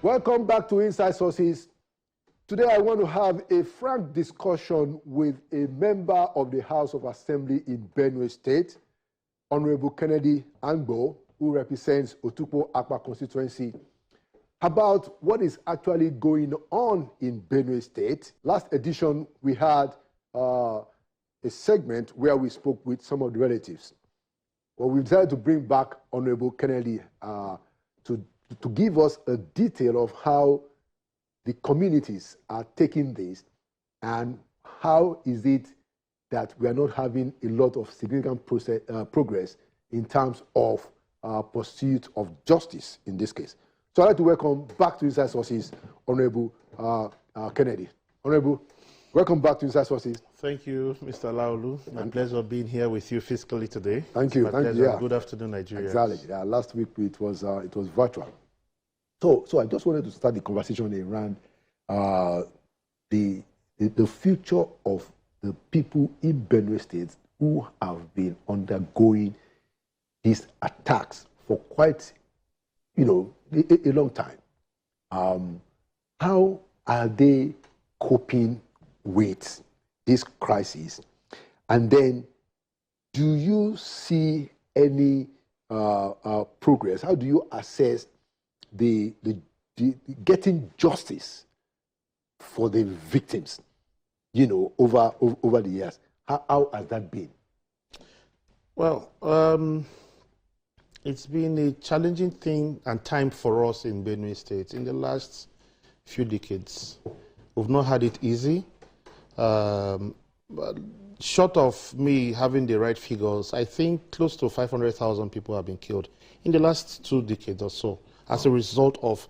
Welcome back to Inside Sources. Today I want to have a frank discussion with a member of the House of Assembly in Benue State, Honorable Kennedy Angbo, who represents Otukpo Akpa constituency, about what is actually going on in Benue State. Last edition, we had a segment where we spoke with some of the relatives. Well, we decided to bring back Honorable Kennedy to give us a detail of how the communities are taking this and how is it that we are not having a lot of significant progress in terms of pursuit of justice in this case. So I'd like to welcome back to Inside Sources, Honorable Kennedy. Honorable, welcome back to Inside Sources. Thank you, Mr. Laulu. My pleasure being here with you physically today. Thank you. Thank you. Yeah. Good afternoon, Nigeria. Exactly. Yeah, last week it was virtual. So I just wanted to start the conversation around the future of the people in Benue State who have been undergoing these attacks for quite, a long time. How are they coping with this crisis? And then, do you see any progress? How do you assess the getting justice for the victims, over the years? How has that been? Well, it's been a challenging thing and time for us in Benue State in the last few decades. We've not had it easy. But short of me having the right figures, I think close to 500,000 people have been killed in the last 2 decades or so as a result of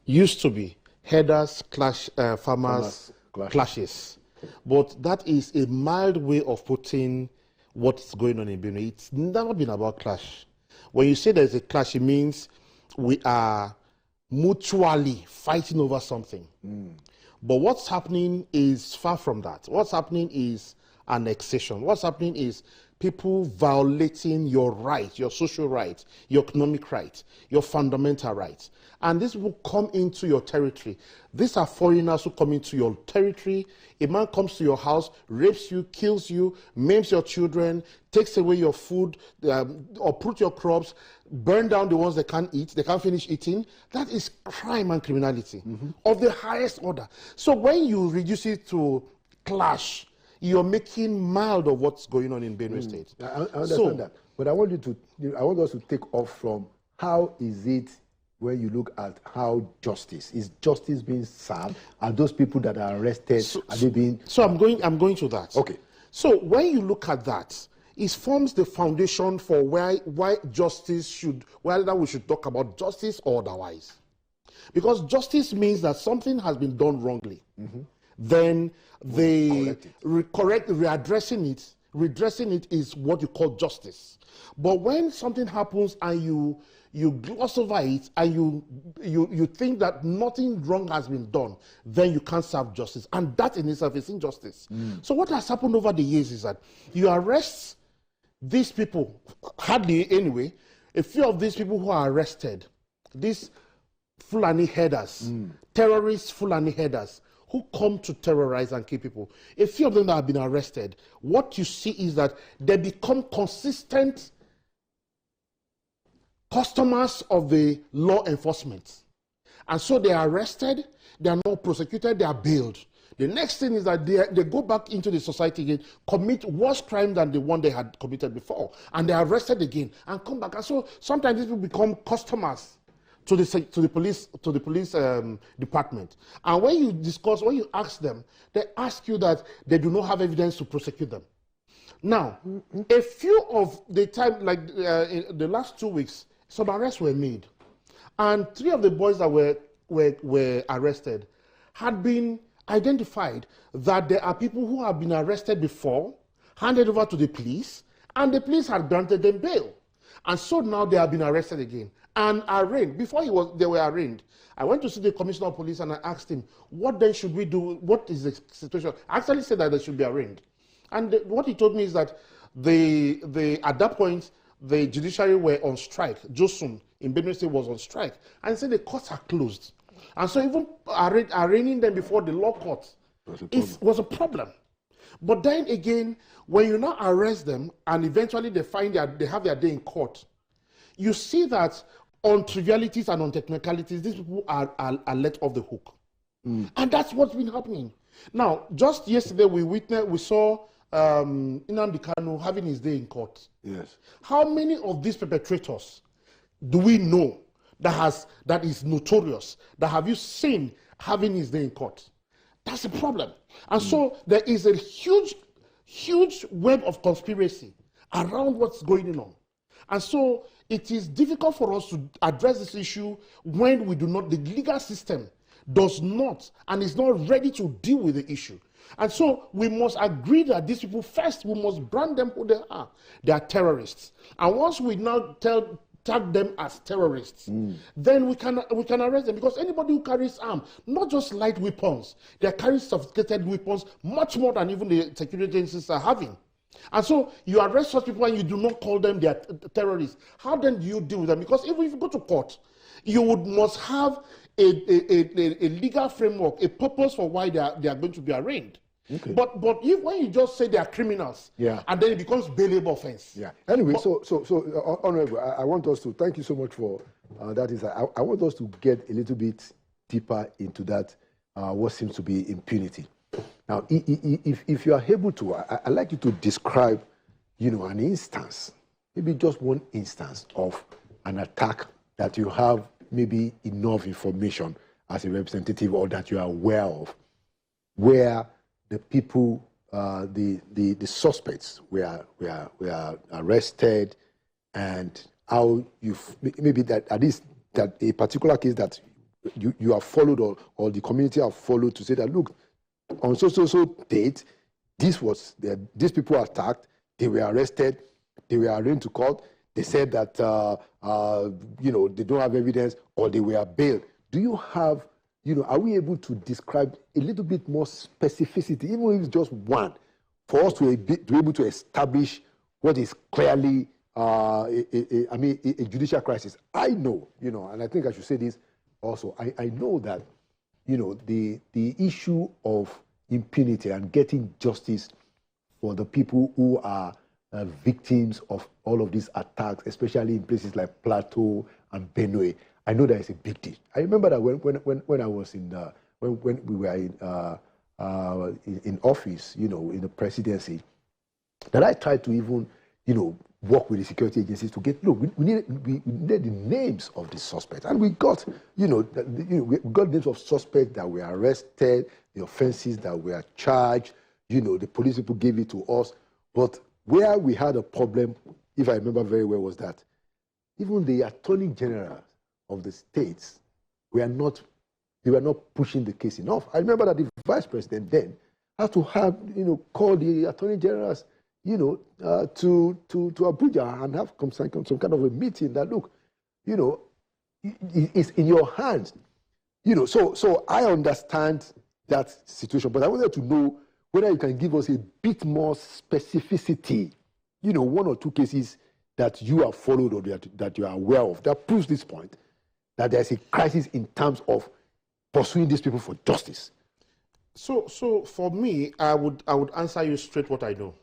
used to be herders, farmers clashes. But that is a mild way of putting what's going on in Benue. It's never been about clash. When you say there's a clash, it means we are mutually fighting over something. But what's happening is far from that. What's happening is annexation. What's happening is people violating your rights, your social rights, your economic rights, your fundamental rights. And these will come into your territory. These are foreigners who come into your territory. A man comes to your house, rapes you, kills you, maims your children, takes away your food, uproot your crops, burn down the ones they can't eat, they can't finish eating. That is crime and criminality of the highest order. So when you reduce it to clash, you're making mild of what's going on in Benue State. I understand that. But I want us to take off from how is it when you look at how is justice being served? Are those people that are arrested, are they being... So I'm going to that. Okay. So when you look at that, it forms the foundation for why justice should, whether we should talk about justice or otherwise. Because justice means that something has been done wrongly. Then redressing it is what you call justice. But when something happens and you gloss over it and you think that nothing wrong has been done, then you can't serve justice. And that in itself is injustice. So what has happened over the years is that you arrest these people, hardly anyway, a few of these people who are arrested, these Fulani herders, terrorist Fulani herders, who come to terrorize and kill people. A few of them that have been arrested, what you see is that they become consistent customers of the law enforcement. And so they are arrested, they are not prosecuted, they are bailed. The next thing is that they go back into the society again, commit worse crime than the one they had committed before, and they are arrested again and come back. And so sometimes these people become customers to the police department. And when you ask them, they ask you that they do not have evidence to prosecute them. Now, a few of the time, like in the last 2 weeks, some arrests were made. And 3 of the boys that were arrested had been identified that there are people who have been arrested before, handed over to the police, and the police had granted them bail. And so now they have been arrested again and arraigned. Before they were arraigned, I went to see the commissioner of police and I asked him, what then should we do? What is the situation? I actually said that they should be arraigned. And what he told me is that at that point, the judiciary were on strike. Josun in Benue State was on strike. And he said the courts are closed. And so even arraigning them before the law court was a problem. But then again, when you now arrest them and eventually they find that they have their day in court, you see that on trivialities and on technicalities, these people are let off the hook. And that's what's been happening. Now, just yesterday we saw Nnamdi Kanu having his day in court. Yes. How many of these perpetrators do we know that is notorious, that have you seen having his day in court? That's a problem. And so there is a huge web of conspiracy around what's going on. And so it is difficult for us to address this issue when we do not, the legal system does not and is not ready to deal with the issue. And so we must agree that these people, first, we must brand them who they are. They are terrorists. And once we now tag them as terrorists, then we can arrest them, because anybody who carries arms, not just light weapons, they carry sophisticated weapons, much more than even the security agencies are having. And so you arrest such people and you do not call them their terrorists. How then do you deal with them? Because even if you go to court, you must have a legal framework, a purpose for why they are going to be arraigned. Okay. But when you just say they are criminals, and then it becomes bailable offense. Yeah. Anyway, so Honorable, I want us to thank you so much for that. I want us to get a little bit deeper into that what seems to be impunity. Now, if you are able to, I'd like you to describe, an instance, maybe just one instance of an attack that you have maybe enough information as a representative or that you are aware of, where the people, the suspects were arrested, and how maybe that at least that a particular case that you have followed or the community have followed to say that, look, on so date, these people were attacked, they were arrested, they were arraigned to court. They said that they don't have evidence or they were bailed. Do you have, are we able to describe a little bit more specificity, even if it's just one, for us to be able to establish what is clearly a judicial crisis? I know, and I think I should say this also. I know that, the issue of impunity and getting justice for the people who are victims of all of these attacks, especially in places like Plateau and Benue, I know that it's a big deal. I remember that when I was when we were in office, in the presidency, that I tried to even, work with the security agencies to get, look, we needed the names of the suspects, and we got, we got names of suspects that were arrested, the offenses that were charged, the police people gave it to us, but where we had a problem, if I remember very well, was that even the attorney general of the states were not pushing the case enough. I remember that the vice president then had to have, call the attorney generals, to Abuja and have some kind of a meeting that, look, it's in your hands. So I understand that situation, but I wanted to know whether you can give us a bit more specificity, one or two cases that you have followed or that you are aware of that proves this point, that there's a crisis in terms of pursuing these people for justice. So for me, I would answer you straight what I know.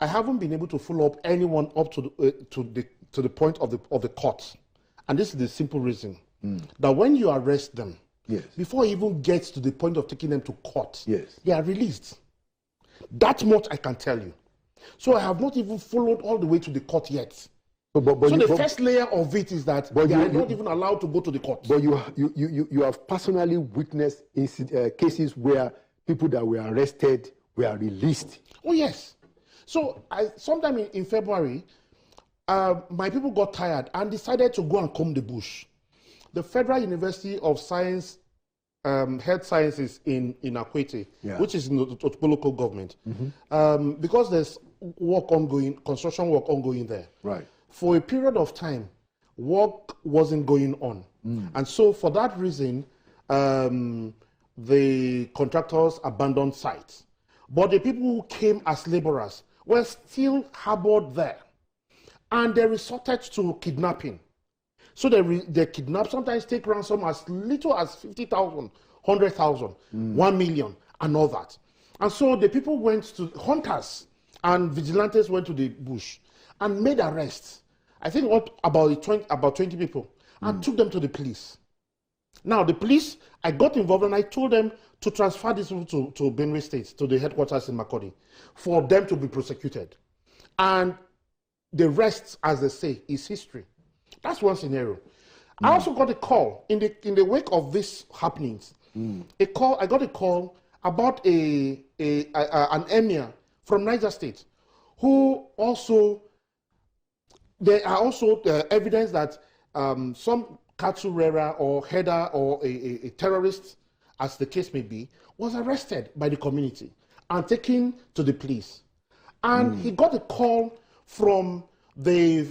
I haven't been able to follow up anyone up to the point of the court, and this is the simple reason that when you arrest them, before it even gets to the point of taking them to court, they are released. That much I can tell you. So I have not even followed all the way to the court yet. So the first layer of it is that they are not even allowed to go to the court. But you have personally witnessed cases where people that were arrested were released. Oh yes. So sometime in February, my people got tired and decided to go and comb the bush. The Federal University of Science, Health Sciences in Akwete, which is in the local government, because there's construction work ongoing there. Right. For a period of time, work wasn't going on. And so for that reason, the contractors abandoned sites. But the people who came as laborers were still harbored there. And they resorted to kidnapping. So they kidnap, sometimes take ransom as little as 50,000, 100,000, 1 million, and all that. And so the people went to, hunters and vigilantes went to the bush and made arrests. I think about 20 people, and took them to the police. Now, the police, I got involved and I told them to transfer these people to Benue State, to the headquarters in Makurdi, for them to be prosecuted. And the rest, as they say, is history. That's one scenario. I also got a call in the wake of these happenings. I got a call about an emir from Niger State, who also, there are also evidence that some cattle rearer or header or a terrorist, as the case may be, was arrested by the community and taken to the police. And he got a call from the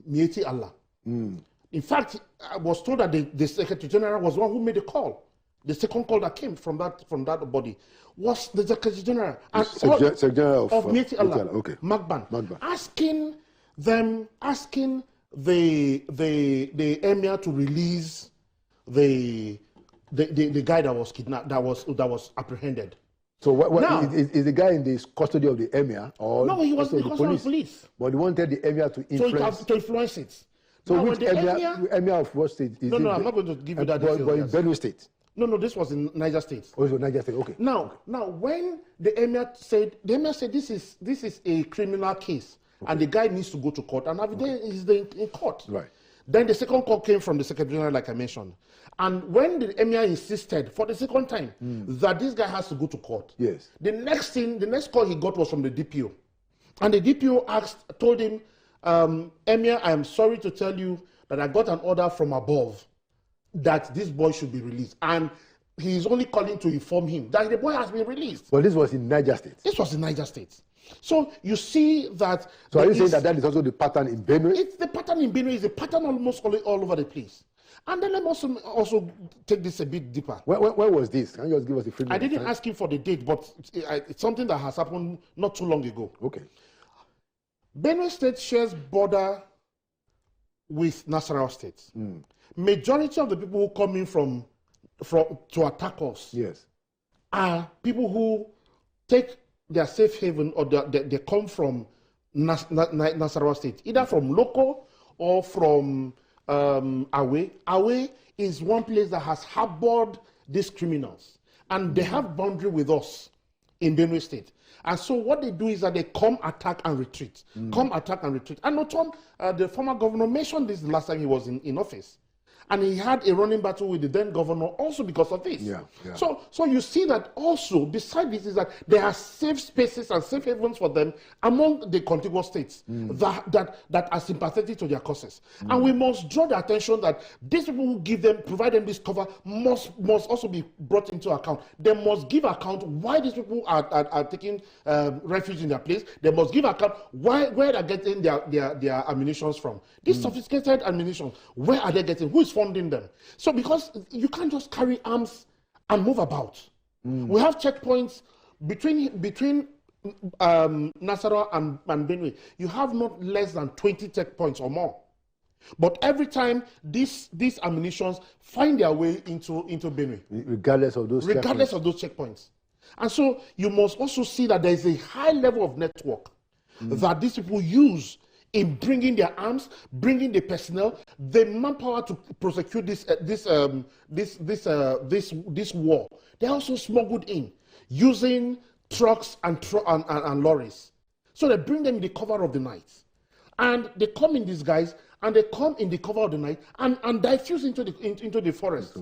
Mieti Allah. In fact, I was told that the Secretary General was the one who made the call. The second call that came from that body was the Secretary General and Secretary General of Mieti Allah, okay. Magban, asking the emir to release the guy that was kidnapped, that was apprehended. So now, is the guy in the custody of the emir, or no? He was in the custody of the police. But he wanted the emir to influence. To influence it. So now, which emir of what state? Is no, I'm not going to give you that. But in Benue State. No, this was in Niger State. Oh, so Niger State. Okay. Now, when the emir said this is a criminal case, and the guy needs to go to court, and every day he's in court. Right. Then the second call came from the Secretary General, like I mentioned. And when the emir insisted for the second time that this guy has to go to court, yes, the next call he got was from the DPO. And the DPO told him, Emir, I am sorry to tell you that I got an order from above that this boy should be released. And he is only calling to inform him that the boy has been released. Well, this was in Niger State. This was in Niger State. So you see that. So are you saying that is also the pattern in Benue? It's the pattern in Benue. Is a pattern almost all over the place. And then let me also take this a bit deeper. Where was this? Can you just give us a frame? I didn't ask him for the date, but it's something that has happened not too long ago. Okay. Benue State shares border with Nasarawa State. Majority of the people who come in from to attack us, yes, are people who take their safe haven, or they come from Nasarawa State, either from local or from Awe. Awe is one place that has harbored these criminals, and they have boundary with us in Benue State. And so what they do is that they come, attack, and retreat. Come, attack, and retreat. And Otom, the former governor, mentioned this the last time he was in office. And he had a running battle with the then governor also because of this. Yeah. So you see that also, beside this, is that there are safe spaces and safe havens for them among the contiguous states that are sympathetic to their causes. And we must draw the attention that these people who provide them this cover must also be brought into account. They must give account why these people are taking refuge in their place. They must give account where they're getting their ammunition from. These sophisticated ammunition, where are they getting? Who is funding them? So because you can't just carry arms and move about. We have checkpoints between Nasarawa and Benue. You have not less than 20 checkpoints or more. But every time these ammunitions find their way into Benue, regardless of those checkpoints. And so you must also see that there is a high level of network that these people use in bringing their arms, bringing the personnel, the manpower to prosecute this war. They also smuggled in using trucks and lorries. So they bring them in the cover of the night, and they come in disguise, and they come in the cover of the night and diffuse into the forest.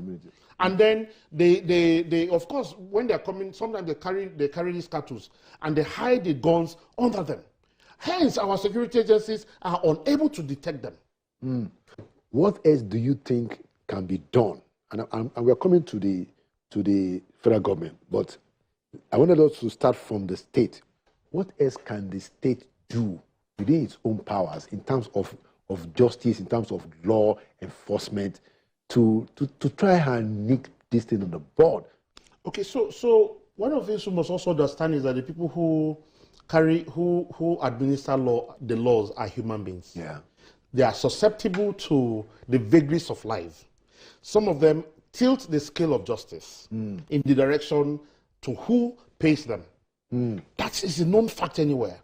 And then they of course, when they're coming, sometimes they carry these cattle and they hide the guns under them. Hence, our security agencies are unable to detect them. What else do you think can be done? And we're coming to the federal government, but I wanted us to start from the state. What else can the state do within its own powers in terms of justice, in terms of law enforcement, to try and nick this thing on the board? Okay, so one of the things we must also understand is that the people who administer the laws are human beings. Yeah. They are susceptible to the vagaries of life. Some of them tilt the scale of justice in the direction to who pays them. That is a known fact anywhere.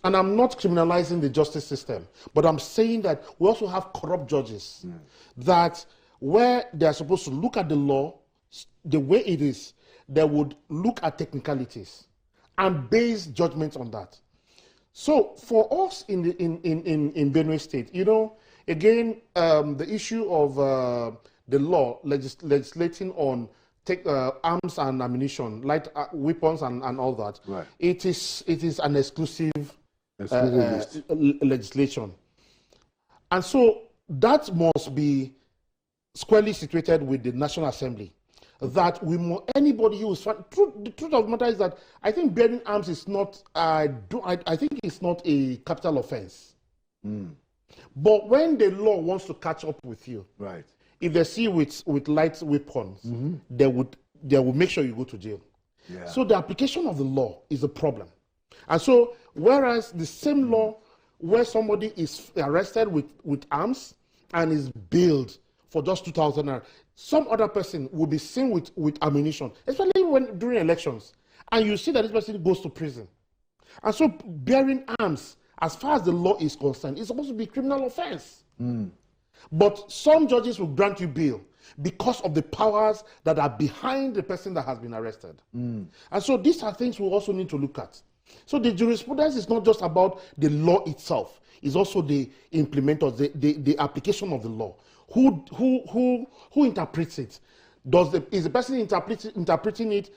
And I'm not criminalizing the justice system, but I'm saying that we also have corrupt judges that where they are supposed to look at the law the way it is, they would look at technicalities and base judgments on that. So for us in Benue State, you know, again, the issue of the law legislating on arms and ammunition, light weapons and all that, right. it is an exclusive legislation. And so that must be squarely situated with the National Assembly. That anybody who is the truth of the matter is that I think bearing arms is not I think it's not a capital offense. But when the law wants to catch up with you, right, if they see with light weapons, they will make sure you go to jail. Yeah. So the application of the law is a problem. And so whereas the same law where somebody is arrested with arms and is bailed for just 2,000 naira, some other person will be seen with ammunition, especially during elections, and you see that this person goes to prison. And so bearing arms, as far as the law is concerned, is supposed to be a criminal offense. But some judges will grant you bail because of the powers that are behind the person that has been arrested. And so these are things we also need to look at. So the jurisprudence is not just about the law itself, it's also the implementers, the application of the law. Who interprets it? Is the person interpreting it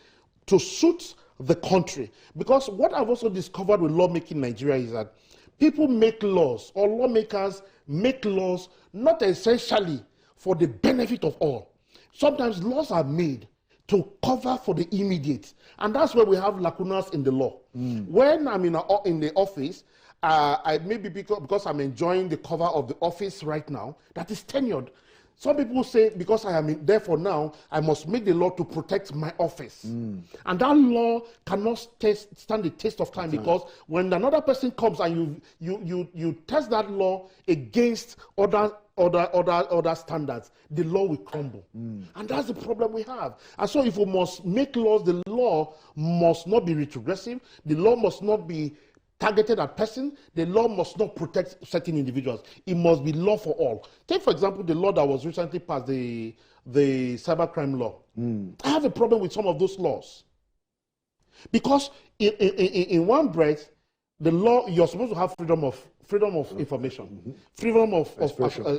to suit the country? Because what I've also discovered with lawmaking in Nigeria is that people make laws, or lawmakers make laws not essentially for the benefit of all. Sometimes laws are made to cover for the immediate, and that's where we have lacunas in the law. When I'm in the office, I maybe because I'm enjoying the cover of the office right now, that is tenured. Some people say because I am there for now, I must make the law to protect my office. And that law cannot stand the test of time, because when another person comes and you test that law against other standards, the law will crumble. And that's the problem we have. And so if we must make laws, the law must not be retrogressive, the law must not be targeted at person, the law must not protect certain individuals. It must be law for all. Take, for example, the law that was recently passed, the cybercrime law. I have a problem with some of those laws. Because in one breath, the law, you're supposed to have freedom of information, freedom of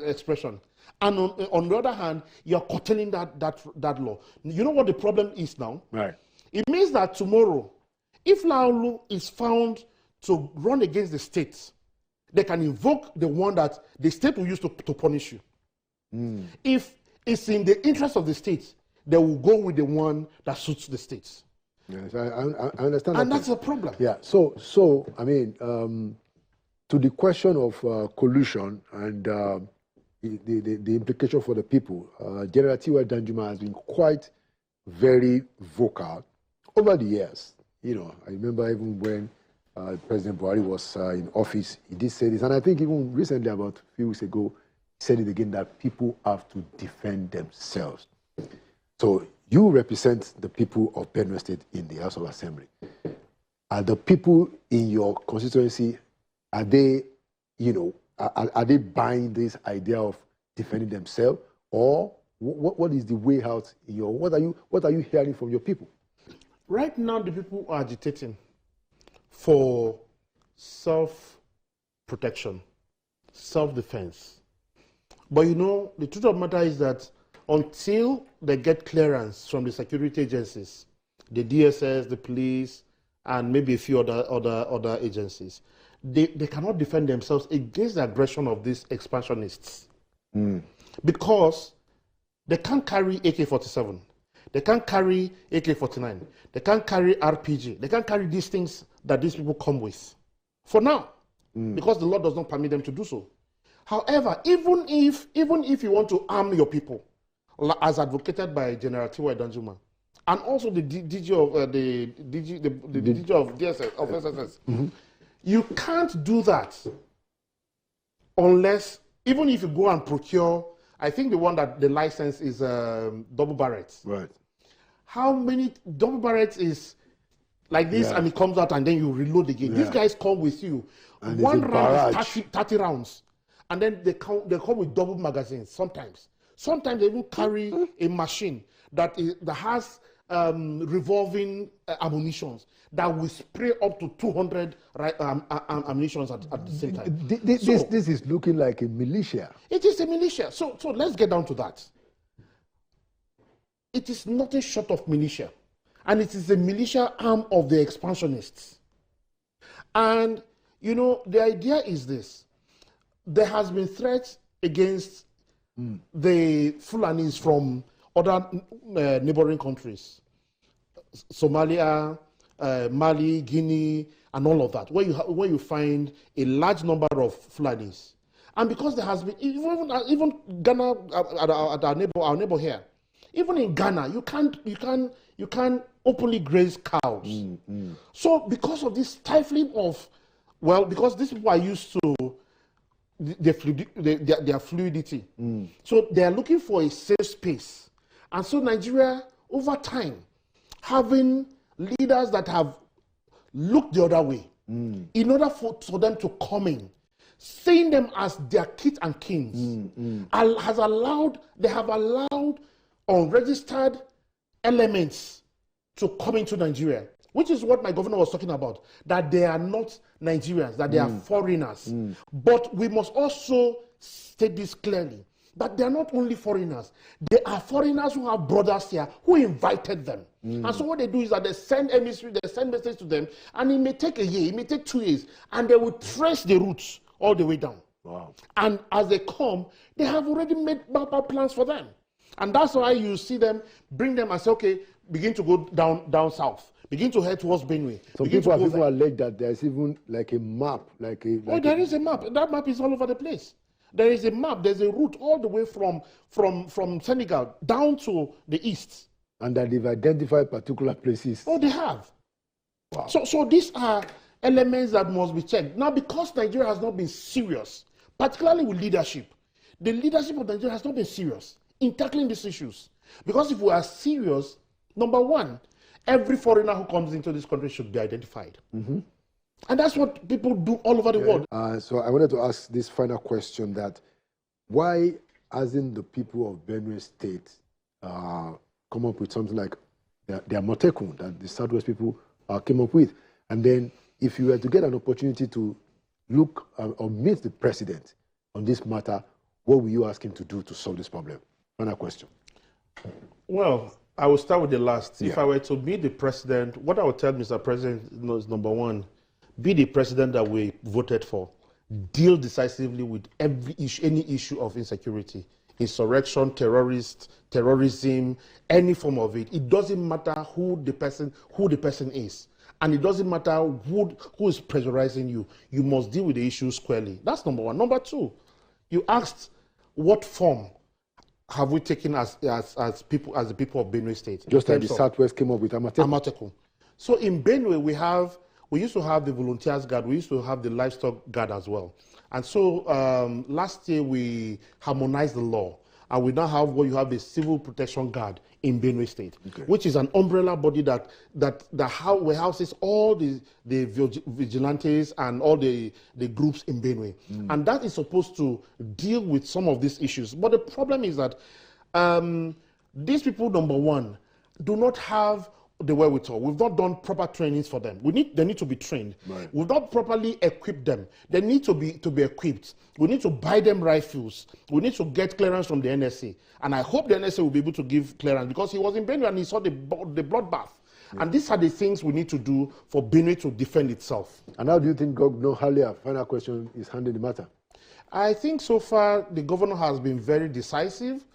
expression. And on the other hand, you're curtailing that law. You know what the problem is now? Right. It means that tomorrow, if Laulu is found to run against the state, they can invoke the one that the state will use to punish you. If it's in the interest of the state, they will go with the one that suits the state. Yes, I understand. And that's a problem. Yeah. So I mean, to the question of collusion and the implication for the people, General T.Y. Danjuma has been quite very vocal over the years. You know, I remember even when President Buhari was in office, he did say this, and I think even recently, about a few weeks ago, he said it again, that people have to defend themselves. So you represent the people of Benue State in the House of Assembly. Are the people in your constituency, are they, you know, are they buying this idea of defending themselves, or what is the way out in your? What are you hearing from your people? Right now, the people are agitating for self-protection, self-defense. But you know, the truth of the matter is that until they get clearance from the security agencies, the DSS, the police, and maybe a few other agencies, they cannot defend themselves against the aggression of these expansionists. Because they can't carry AK-47. They can't carry AK-49. They can't carry RPG. They can't carry these things that these people come with. For now. Because the law does not permit them to do so. However, even if you want to arm your people, as advocated by General T.Y. Danjuma, and also the DG of the DG of DSS, of SSS, you can't do that unless, even if you go and procure, I think the one that the license is double barrett. Right. How many double barrett is like this, and it comes out and then you reload again? These guys come with you. And one round is 30 rounds. And then they come with double magazines sometimes. Sometimes they even carry a machine that has revolving ammunitions that will spray up to 200 ammunitions at the same time. This is looking like a militia. It is a militia. So let's get down to that. It is nothing short of militia. And it is a militia arm of the expansionists. And, you know, the idea is this. There has been threats against the Fulanis from other neighboring countries. Somalia, Mali, Guinea, and all of that, where you find a large number of Fulanis. And because there has been, even Ghana, our neighbor here, even in Ghana, you can't openly graze cows. So because of this stifling of, well, because these people are used to their fluidity. So they are looking for a safe space. And so Nigeria, over time, having leaders that have looked the other way, in order for them to come in, seeing them as their kith and kings, they have allowed unregistered elements to come into Nigeria, which is what my governor was talking about, that they are not Nigerians, that they are foreigners. But we must also state this clearly, that they are not only foreigners, they are foreigners who have brothers here who invited them. And so what they do is that they send emissary, they send messages to them, and it may take a year, it may take 2 years, and they will trace the routes all the way down. Wow. And as they come, they have already made plans for them. And that's why you see them, bring them and say, okay, begin to go down south. Begin to head towards Benue. Some people allege that there's even like a map. There is a map. That map is all over the place. There is a map. There's a route all the way from Senegal down to the east. And that they've identified particular places. Oh, they have. Wow. So these are elements that must be checked. Now, because Nigeria has not been serious, particularly with leadership, the leadership of Nigeria has not been serious in tackling these issues. Because if we are serious, number one, every foreigner who comes into this country should be identified. And that's what people do all over the world. So I wanted to ask this final question, that why hasn't the people of Benue State come up with something like their Motekun that the Southwest people came up with? And then if you were to get an opportunity to look or meet the president on this matter, what will you ask him to do to solve this problem? Final question. Well, I will start with the last. If I were to meet the president, what I would tell Mr. President is, number one, be the president that we voted for. Deal decisively with every issue, any issue of insecurity, insurrection, terrorism, any form of it. It doesn't matter who the person is. And it doesn't matter who is pressurizing you. You must deal with the issue squarely. That's number one. Number two, you asked what form have we taken as the people of Benue State? Just like the Southwest came up with Amatekun. So in Benue, we used to have the volunteers guard, we used to have the livestock guard as well. And so last year we harmonized the law, and we now have what you have the civil protection guard in Benue State, which is an umbrella body that houses all the vigilantes and all the groups in Benue. And that is supposed to deal with some of these issues. But the problem is that these people, number one, do not have the wherewithal. We've not done proper trainings for them. They need to be trained. Right. We've not properly equipped them. They need to be equipped. We need to buy them rifles. We need to get clearance from the NSA. And I hope the NSA will be able to give clearance, because he was in Benue and he saw the bloodbath. Yeah. And these are the things we need to do for Benue to defend itself. And how do you think Governor Halia, final question, is handling the matter? I think so far the governor has been very decisive.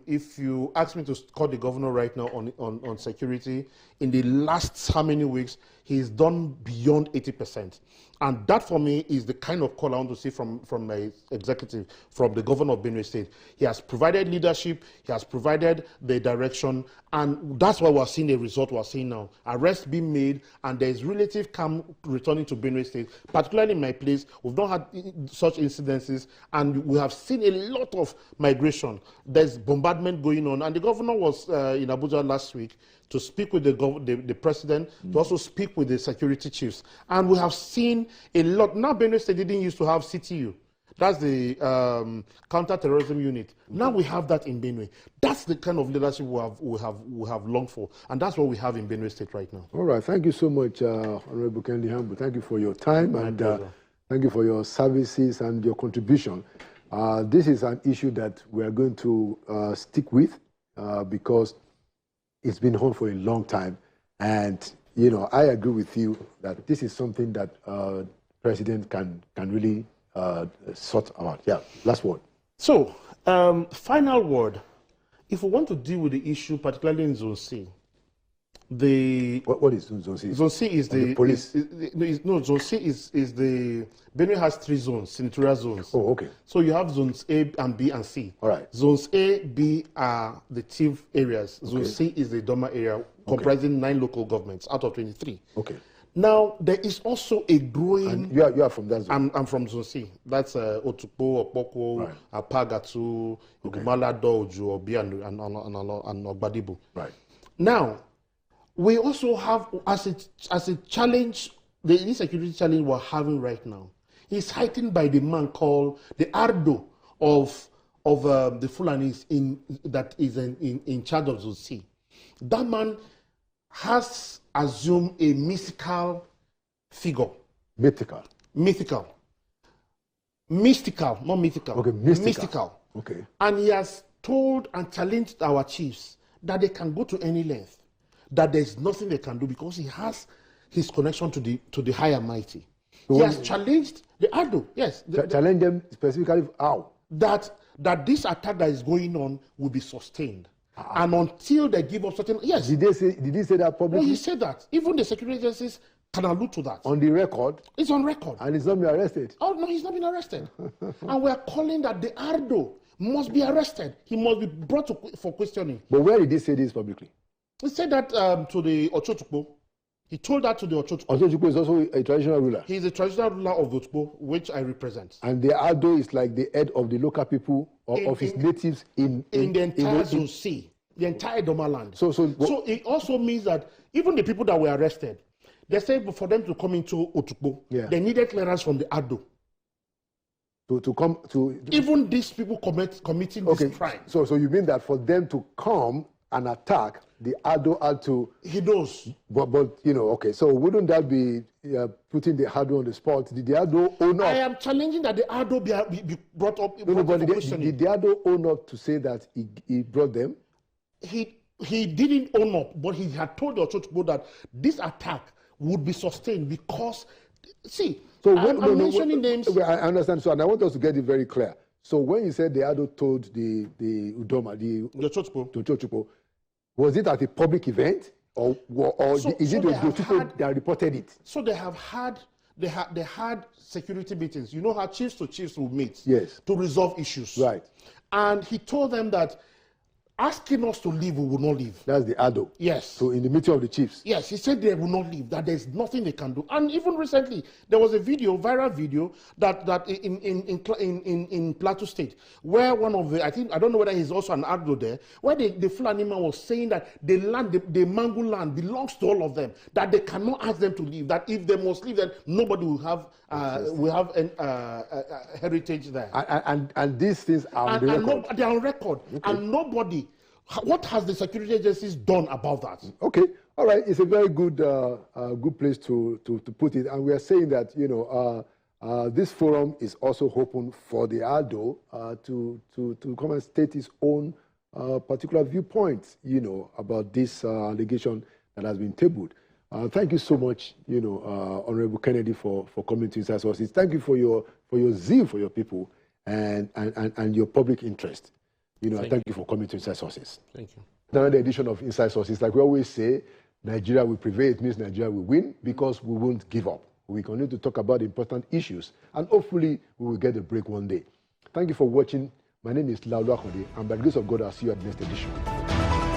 if you ask me to call the governor right now on security, in the last how many weeks, he's done beyond 80%. And that for me is the kind of call I want to see from my executive, from the governor of Benue State. He has provided leadership, he has provided the direction, and that's why we're seeing the result we're seeing now. Arrests being made, and there's relative calm returning to Benue State, particularly in my place. We've not had such incidences, and we have seen a lot of migration. There's bombardment going on, and the governor was in Abuja last week to speak with the president, to also speak with the security chiefs. And we have seen a lot. Now Benue State didn't used to have CTU. That's the counter-terrorism unit. Now we have that in Benue. That's the kind of leadership we have longed for. And that's what we have in Benue State right now. All right. Thank you so much, Honorable Kennedy Hambo. Thank you for your time. And thank you for your services and your contribution. This is an issue that we are going to stick with because it's been on for a long time. And, you know, I agree with you that this is something that President can really sort out. Yeah, last word. So, final word. If we want to deal with the issue, particularly in Zone C, what is Zone C? Zone C is the police. Zone C is the Benue has 3 zones, senatorial zones. Oh, okay. So you have zones A and B and C. All right. Zones A, B are the chief areas. Zone C is the Doma area, comprising 9 local governments out of 23. Okay. Now there is also a growing. And you are from that zone. I'm from Zone C. That's Otukpo, Opoko, Apagatu, Malado, Oju, Obi, and Ogbadibu. Right. Now, we also have, as a challenge, the insecurity challenge we're having right now is heightened by the man called the Ardo of the Fulanis that is in charge of Zone C. That man has assumed a mystical figure. Mystical, not mythical. Okay, mystical. Okay. And he has told and challenged our chiefs that they can go to any length, that there's nothing they can do because he has his connection to the higher mighty. So he has challenged the Ado, yes. Challenge them specifically how? That this attack that is going on will be sustained. And until they give up certain, yes. Did he say that publicly? Well, he said that. Even the security agencies can allude to that. On the record? It's on record. And he's not been arrested? Oh, no, he's not been arrested. And we're calling that the Ardo must be arrested. He must be brought for questioning. But where did he say this publicly? He said that to the Ochotukpo. He told that to the Ochotukpo. Ochotukpo is also a traditional ruler? He is a traditional ruler of Otukpo, which I represent. And the Ado is like the head of the local people of his natives in the entire Zone C, the entire Doma land. So it also means that even the people that were arrested, they said for them to come into Otukpo, they needed clearance from the Ado. To come to... Even these people committing this crime. So you mean that for them to come and attack, the Ado had to... He knows. But you know, okay, so wouldn't that be putting the Ado on the spot? Did the Ado own up? I am challenging that the Ado be brought up. Did the Ado own up to say that he brought them? He didn't own up, but he had told the Ochotukpo that this attack would be sustained because, see, I'm mentioning names. I understand, so and I want us to get it very clear. So when you said the Ado told the Udoma, the Ochotukpo, was it at a public event, or is it the people that reported it? So they had security meetings. You know how chiefs to chiefs will meet to resolve issues. Right. And he told them that asking us to leave, we will not leave. That's the Ado. Yes. So in the meeting of the chiefs. Yes, he said they will not leave, that there's nothing they can do. And even recently, there was a viral video that in Plateau State, where one of the, I don't know whether he's also an Ado there, where the Fulani man was saying that the land, the Mangu land belongs to all of them, that they cannot ask them to leave, that if they must leave, then nobody will have heritage there. And these things are on the record. They are on record. Okay. And nobody. What has the security agencies done about that? Okay, all right. It's a very good place to put it, and we are saying that this forum is also open for the Ado to come and state his own particular viewpoints, about this allegation that has been tabled. Thank you so much, Honorable Kennedy, for coming to Inside Sources. Thank you for your zeal for your people and your public interest. Thank you for coming to Inside Sources. Thank you. Another edition of Inside Sources, like we always say, Nigeria will prevail. It means Nigeria will win because we won't give up. We continue to talk about important issues, and hopefully we will get a break one day. Thank you for watching. My name is Laulu Akonde, and by the grace of God, I'll see you at the next edition.